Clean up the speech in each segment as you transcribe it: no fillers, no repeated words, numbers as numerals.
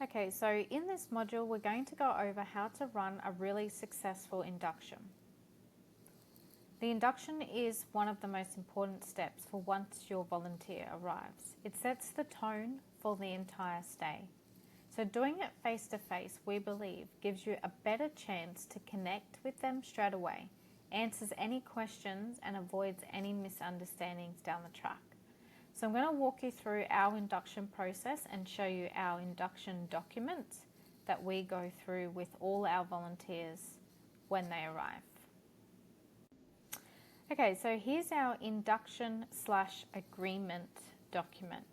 Okay, so in this module, we're going to go over how to run a really successful induction. The induction is one of the most important steps for once your volunteer arrives. It sets the tone for the entire stay. So doing it face to face, we believe, gives you a better chance to connect with them straight away, answers any questions and avoids any misunderstandings down the track. So I'm going to walk you through our induction process and show you our induction documents that we go through with all our volunteers when they arrive. Okay, so here's our induction/agreement document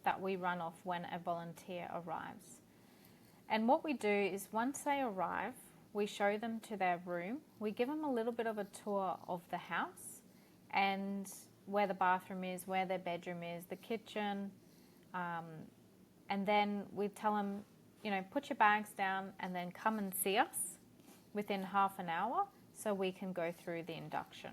that we run off when a volunteer arrives. And what we do is once they arrive, we show them to their room. We give them a little bit of a tour of the house and where the bathroom is, where their bedroom is, the kitchen, and then we tell them, put your bags down and then come and see us within half an hour so we can go through the induction.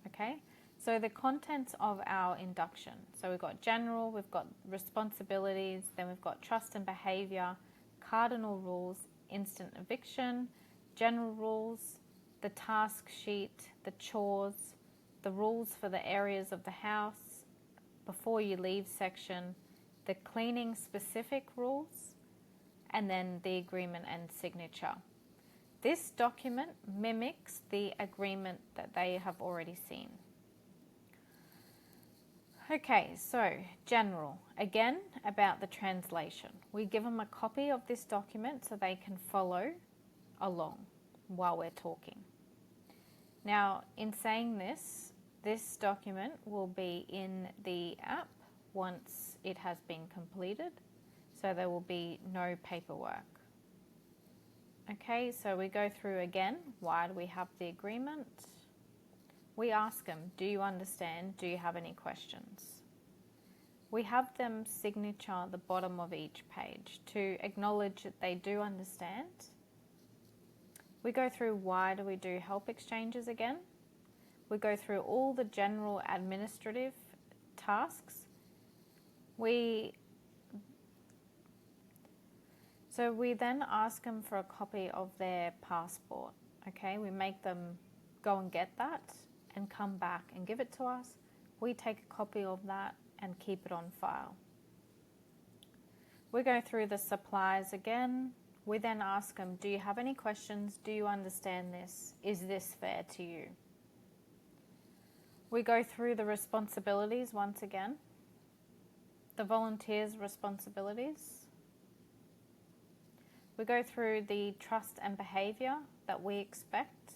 Okay, so the contents of our induction. So we've got general, we've got responsibilities, then we've got trust and behaviour, cardinal rules, instant eviction, general rules, the task sheet, the chores, the rules for the areas of the house, before you leave section, the cleaning specific rules, and then the agreement and signature. This document mimics the agreement that they have already seen. Okay, so general, again about the translation. We give them a copy of this document so they can follow along while we're talking. Now, in saying this document will be in the app once it has been completed, so there will be no paperwork. Okay, so we go through again, why do we have the agreement? We ask them, do you understand? Do you have any questions? We have them signature the bottom of each page to acknowledge that they do understand. We go through why do we do help exchanges again. We go through all the general administrative tasks. So we then ask them for a copy of their passport. Okay, we make them go and get that and come back and give it to us. We take a copy of that and keep it on file. We go through the supplies again. We then ask them, do you have any questions? Do you understand this? Is this fair to you? We go through the responsibilities once again, the volunteers' responsibilities. We go through the trust and behaviour that we expect.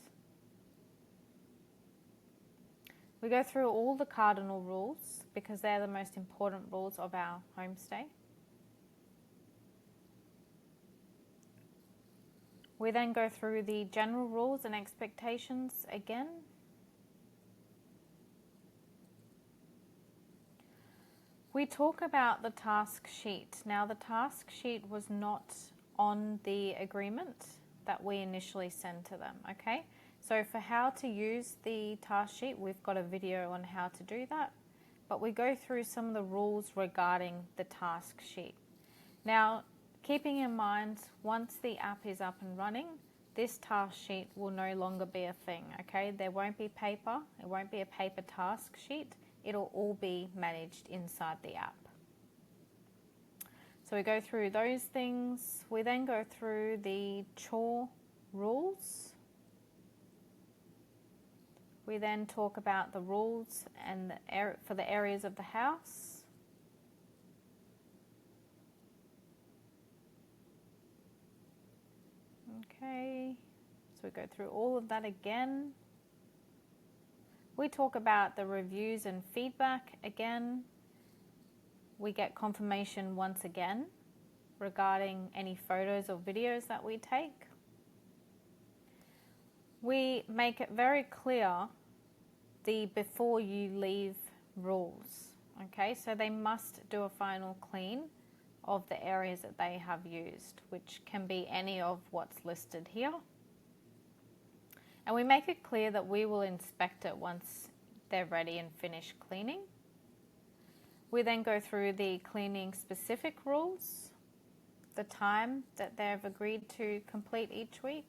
We go through all the cardinal rules because they're the most important rules of our homestay. We then go through the general rules and expectations again. We talk about the task sheet. Now, the task sheet was not on the agreement that we initially sent to them, okay? So for how to use the task sheet, we've got a video on how to do that, but we go through some of the rules regarding the task sheet. Now, keeping in mind, once the app is up and running, this task sheet will no longer be a thing, okay? There won't be paper, it won't be a paper task sheet, it'll all be managed inside the app. So we go through those things. We then go through the chore rules. We then talk about the rules and for the areas of the house. Okay, so we go through all of that again. We talk about the reviews and feedback again. We get confirmation once again regarding any photos or videos that we take. We make it very clear the before you leave rules. Okay, so they must do a final clean of the areas that they have used, which can be any of what's listed here. And we make it clear that we will inspect it once they're ready and finished cleaning. We then go through the cleaning specific rules, the time that they've agreed to complete each week.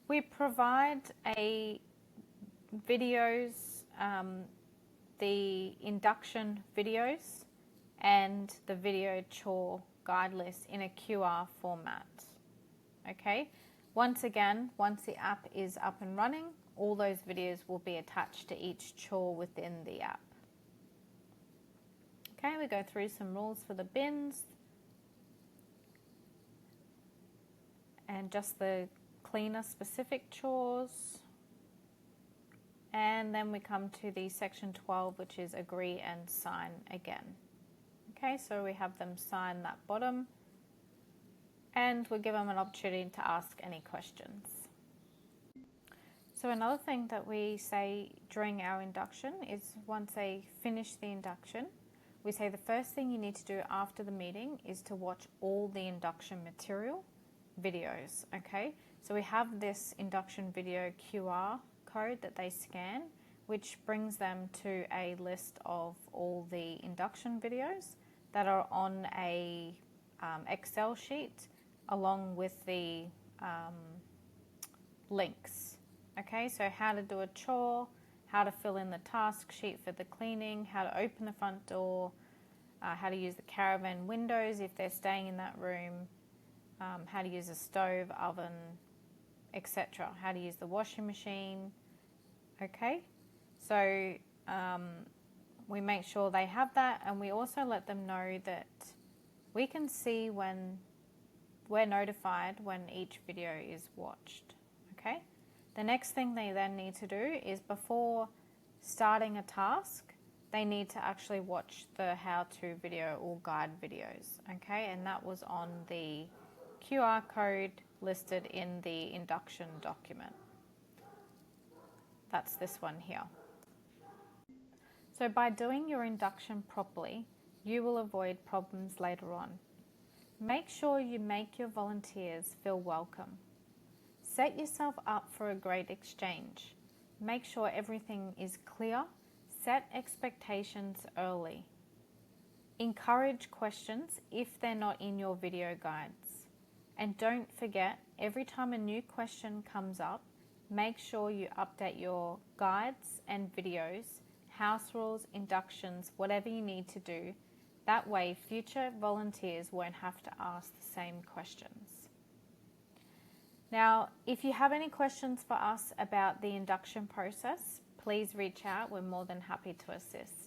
We provide videos, the induction videos and the video chore guide list in a QR format. Okay, once again, once the app is up and running, all those videos will be attached to each chore within the app. Okay, we go through some rules for the bins and just the cleaner specific chores. And then we come to the section 12, which is agree and sign again. Okay, so we have them sign that bottom and we give them an opportunity to ask any questions. So another thing that we say during our induction is once they finish the induction, we say the first thing you need to do after the meeting is to watch all the induction material videos, okay? So we have this induction video QR code that they scan, which brings them to a list of all the induction videos that are on a Excel sheet along with the links. Okay, so how to do a chore, how to fill in the task sheet for the cleaning, how to open the front door, how to use the caravan windows if they're staying in that room, how to use a stove, oven, etc. How to use the washing machine. Okay, so we make sure they have that, and we also let them know that we can see when we're notified when each video is watched. Okay, the next thing they then need to do is before starting a task, they need to actually watch the how-to video or guide videos. Okay, and that was on the QR code listed in the induction document. That's this one here. So by doing your induction properly, you will avoid problems later on. Make sure you make your volunteers feel welcome. Set yourself up for a great exchange. Make sure everything is clear. Set expectations early. Encourage questions if they're not in your video guides. And don't forget, every time a new question comes up, make sure you update your guides and videos, house rules, inductions, whatever you need to do. That way, future volunteers won't have to ask the same questions. Now, if you have any questions for us about the induction process, please reach out. We're more than happy to assist.